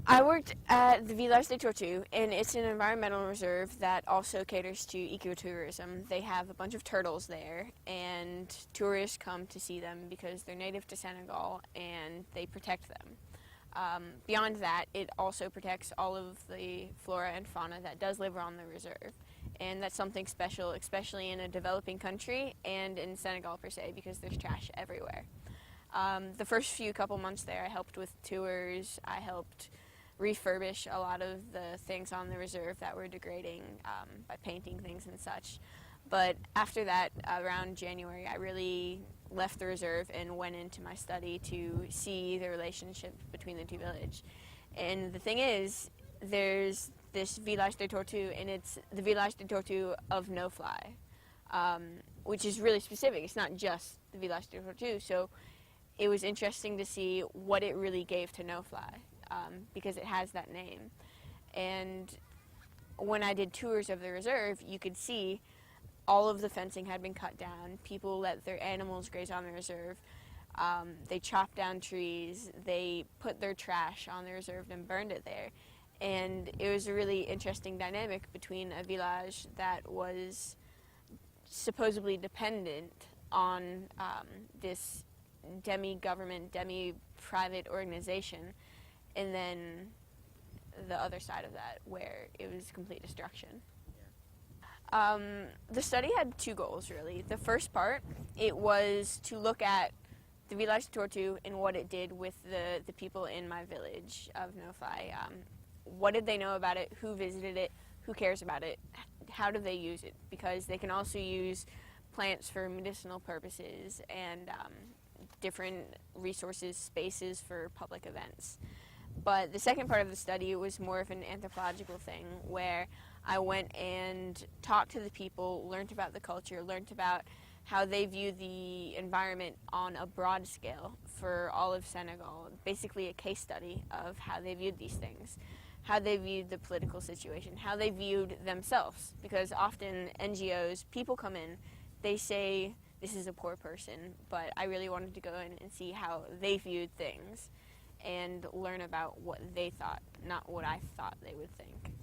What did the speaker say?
I worked at the Village de Tortue, and it's an environmental reserve that also caters to ecotourism. They have a bunch of turtles there, and tourists come to see them because they're native to Senegal, and they protect them. Beyond that, it also protects all of the flora and fauna that does live around the reserve. And that's something special, especially in a developing country and in Senegal per se, because there's trash everywhere. The first few couple months there, I helped with tours. I helped refurbish a lot of the things on the reserve that were degrading by painting things and such. But after that, around January, I really left the reserve and went into my study to see the relationship between the two villages. And the thing is, there's this Village de Tortue, and it's the Village de Tortue of no-fly, which is really specific. It's not just the Village de Tortue. So it was interesting to see what it really gave to no-fly, because it has that name. And when I did tours of the reserve, you could see all of the fencing had been cut down. People let their animals graze on the reserve. They chopped down trees. They put their trash on the reserve and burned it there. And it was a really interesting dynamic between a village that was supposedly dependent on this demi-government, demi-private organization, and then the other side of that, where it was complete destruction. The study had two goals, really. The first part, it was to look at the Village de Tortue and what it did with the people in my village of No-Fly. What did they know about it? Who visited it? Who cares about it? How do they use it? Because they can also use plants for medicinal purposes and different resources, spaces for public events. But the second part of the study was more of an anthropological thing, where I went and talked to the people, learned about the culture, learned about how they view the environment on a broad scale for all of Senegal. Basically a case study of how they viewed these things, how they viewed the political situation, how they viewed themselves. Because often NGOs, people come in, they say, this is a poor person, but I really wanted to go in and see how they viewed things and learn about what they thought, not what I thought they would think.